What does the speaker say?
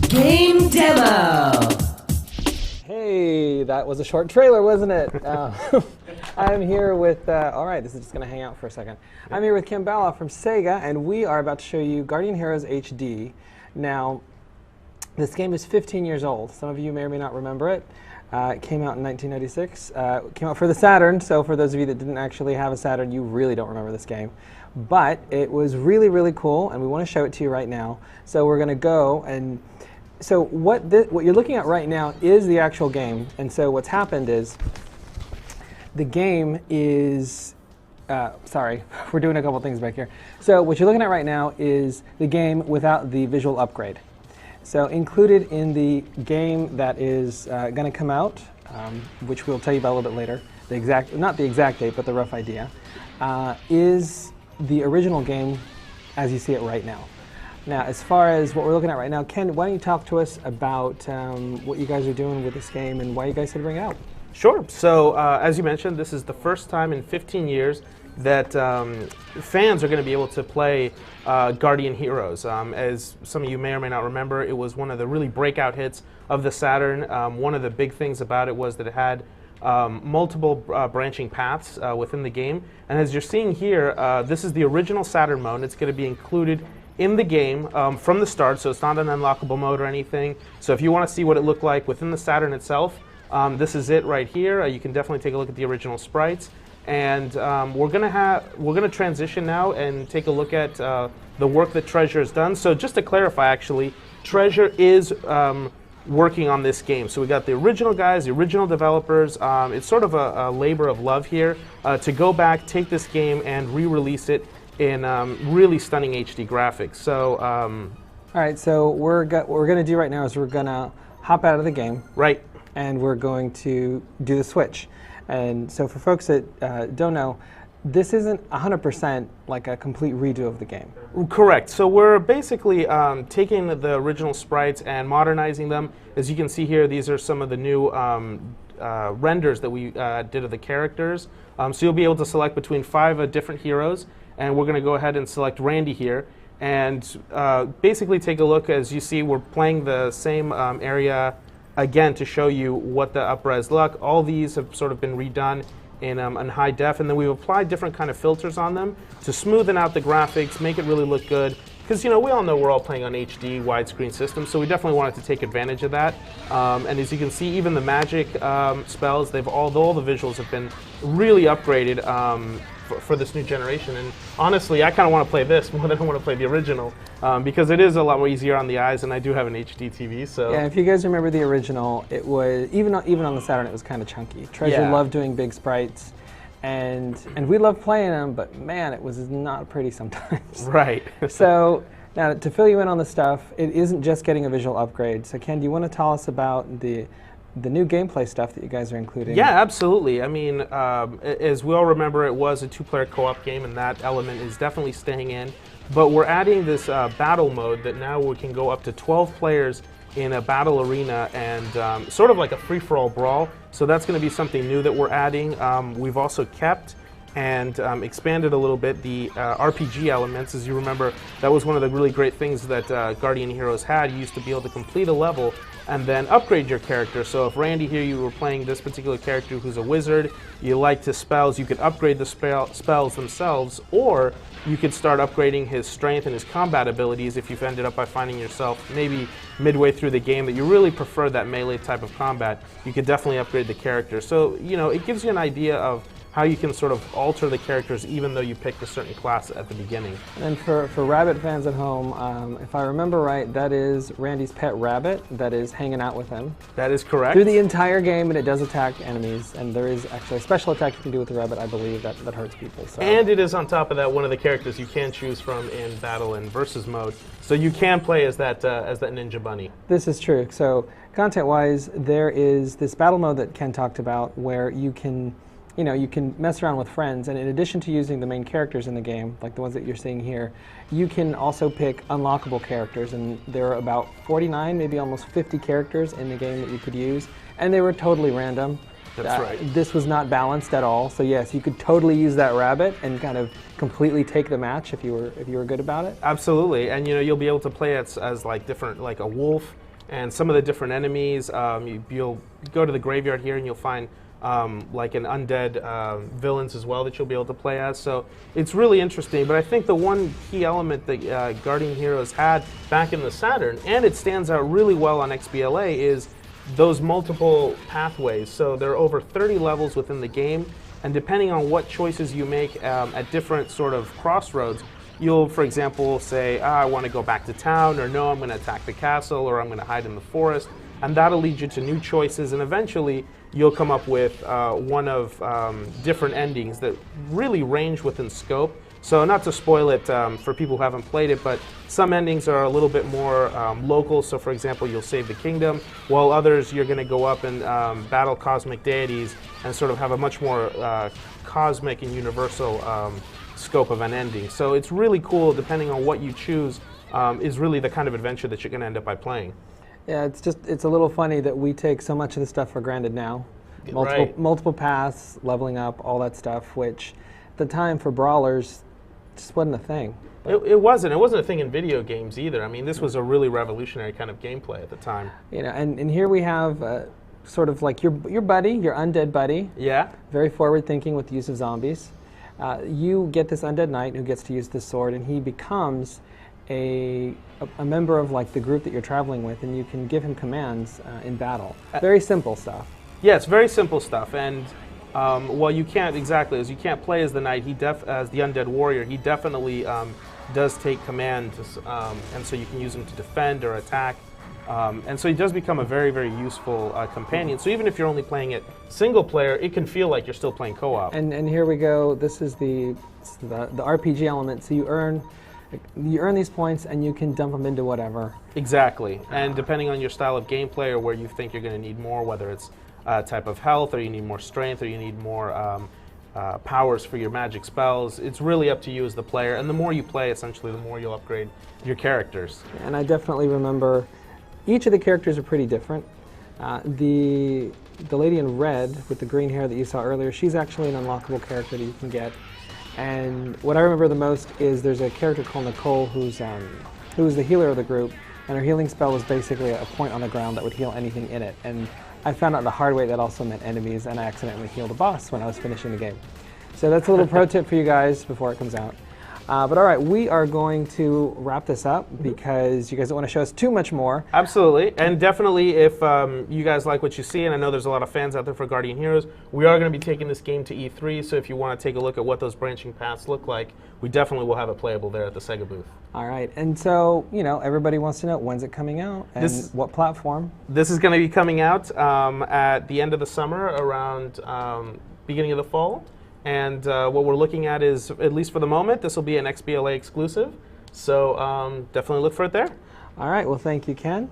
Game Demo! Hey, that was a short trailer, wasn't it? I'm here with, alright, this is just going to hang out for a second. I'm here with Kim Bala from Sega, and we are about to show you Guardian Heroes HD. Now, this game is 15 years old. Some of you may or may not remember it. It came out in 1996. It came out for the Saturn, so for those of you that didn't actually have a Saturn, you really don't remember this game. But it was really, really cool, and we want to show it to you right now. So we're going to go and... So what you're looking at right now is the actual game, and so what's happened is the game is... sorry, we're doing a couple things back here. So what you're looking at right now is the game without the visual upgrade. So included in the game that is going to come out, which we'll tell you about a little bit later, not the exact date, but the rough idea, is the original game as you see it right now. Now, as far as what we're looking at right now, Ken, why don't you talk to us about what you guys are doing with this game and why you guys had to bring it out? Sure. So, as you mentioned, this is the first time in 15 years that fans are going to be able to play Guardian Heroes. As some of you may or may not remember, it was one of the really breakout hits of the Saturn. One of the big things about it was that it had multiple branching paths within the game. And as you're seeing here, this is the original Saturn mode. It's going to be included in the game from the start, so it's not an unlockable mode or anything. So if you want to see what it looked like within the Saturn itself, this is it right here. You can definitely take a look at the original sprites. And we're gonna transition now and take a look at the work that Treasure has done. So just to clarify, actually, Treasure is working on this game. So we got the original guys, the original developers. It's sort of a labor of love here to go back, take this game, and re-release it in really stunning HD graphics. So, all right. So what we're gonna do right now is we're gonna hop out of the game. Right. And we're going to do the switch. And so for folks that don't know, this isn't 100% like a complete redo of the game. Correct. So we're basically taking the original sprites and modernizing them. As you can see here, these are some of the new renders that we did of the characters. So you'll be able to select between 5 different heroes, and we're going to go ahead and select Randy here. And basically take a look. As you see, we're playing the same area again to show you what the up-res look. All these have sort of been redone in high def, and then we've applied different kind of filters on them to smoothen out the graphics, make it really look good. Because we all know we're all playing on HD widescreen systems, so we definitely wanted to take advantage of that. And as you can see, even the magic spells, all the visuals have been really upgraded for this new generation. And honestly, I kind of want to play this more than I want to play the original, because it is a lot more easier on the eyes, and I do have an HD TV. So yeah, if you guys remember the original, it was even on the Saturn, it was kind of chunky. Treasure loved doing big sprites, and we loved playing them, but man, it was not pretty sometimes. Right. So now to fill you in on the stuff, it isn't just getting a visual upgrade. So Ken, do you want to tell us about the new gameplay stuff that you guys are including? Yeah, absolutely. I mean, as we all remember, it was a 2-player co-op game, and that element is definitely staying in. But we're adding this battle mode that now we can go up to 12 players in a battle arena, and sort of like a free-for-all brawl. So that's going to be something new that we're adding. We've also kept and expanded a little bit the RPG elements. As you remember, that was one of the really great things that Guardian Heroes had. You used to be able to complete a level and then upgrade your character. So if Randy here, you were playing this particular character who's a wizard, you liked his spells, you could upgrade the spells themselves, or you could start upgrading his strength and his combat abilities if you've ended up by finding yourself maybe midway through the game that you really prefer that melee type of combat. You could definitely upgrade the character. So, it gives you an idea of how you can sort of alter the characters even though you picked a certain class at the beginning. And for Rabbit fans at home, if I remember right, that is Randy's pet rabbit that is hanging out with him. That is correct. Through the entire game, and it does attack enemies, and there is actually a special attack you can do with the rabbit, I believe, that hurts people. So. And it is on top of that one of the characters you can choose from in battle and versus mode. So you can play as that ninja bunny. This is true. So content-wise, there is this battle mode that Ken talked about where you can mess around with friends, and in addition to using the main characters in the game, like the ones that you're seeing here, you can also pick unlockable characters, and there are about 49, maybe almost 50 characters in the game that you could use, and they were totally random. That's right. This was not balanced at all, so yes, you could totally use that rabbit and kind of completely take the match if you were good about it. Absolutely, and you'll be able to play as like different, like a wolf, and some of the different enemies. You'll go to the graveyard here and you'll find like an undead villains as well that you'll be able to play as. So it's really interesting. But I think the one key element that Guardian Heroes had back in the Saturn, and it stands out really well on XBLA, is those multiple pathways. So there are over 30 levels within the game, and depending on what choices you make at different sort of crossroads, you'll, for example, say, I want to go back to town, or no, I'm going to attack the castle, or I'm going to hide in the forest. And that'll lead you to new choices, and eventually you'll come up with one of different endings that really range within scope. So not to spoil it for people who haven't played it, but some endings are a little bit more local. So for example, you'll save the kingdom, while others you're going to go up and battle cosmic deities and sort of have a much more cosmic and universal scope of an ending. So it's really cool, depending on what you choose, is really the kind of adventure that you're going to end up by playing. Yeah, it's a little funny that we take so much of this stuff for granted now. Multiple paths, leveling up, all that stuff, which at the time for brawlers just wasn't a thing. It wasn't a thing in video games either. I mean, this was a really revolutionary kind of gameplay at the time. You know, and here we have sort of like your buddy, your undead buddy. Yeah. Very forward thinking with the use of zombies. You get this undead knight who gets to use this sword, and he becomes a member of like the group that you're traveling with, and you can give him commands in battle. Very simple stuff. Yeah, it's very simple stuff, and well, you can't you can't play as the knight. As the undead warrior, he definitely does take command, and so you can use him to defend or attack. And so he does become a very, very useful companion. So even if you're only playing it single player, it can feel like you're still playing co-op. And here we go. This is the RPG element. So you earn these points, and you can dump them into whatever. Exactly. And depending on your style of gameplay or where you think you're going to need more, whether it's type of health, or you need more strength, or you need more powers for your magic spells, it's really up to you as the player. And the more you play, essentially, the more you'll upgrade your characters. And I definitely remember each of the characters are pretty different. The lady in red with the green hair that you saw earlier, she's actually an unlockable character that you can get. And what I remember the most is there's a character called Nicole who's the healer of the group, and her healing spell was basically a point on the ground that would heal anything in it. And I found out the hard way that also meant enemies, and I accidentally healed a boss when I was finishing the game. So that's a little pro tip for you guys before it comes out. But all right, we are going to wrap this up because you guys don't want to show us too much more. Absolutely, and definitely if you guys like what you see, and I know there's a lot of fans out there for Guardian Heroes, we are going to be taking this game to E3, so if you want to take a look at what those branching paths look like, we definitely will have it playable there at the Sega booth. All right, and so, you know, everybody wants to know, when's it coming out, and what platform? This is going to be coming out at the end of the summer, around beginning of the fall. And what we're looking at is, at least for the moment, this will be an XBLA exclusive. So definitely look for it there. All right. Well, thank you, Ken.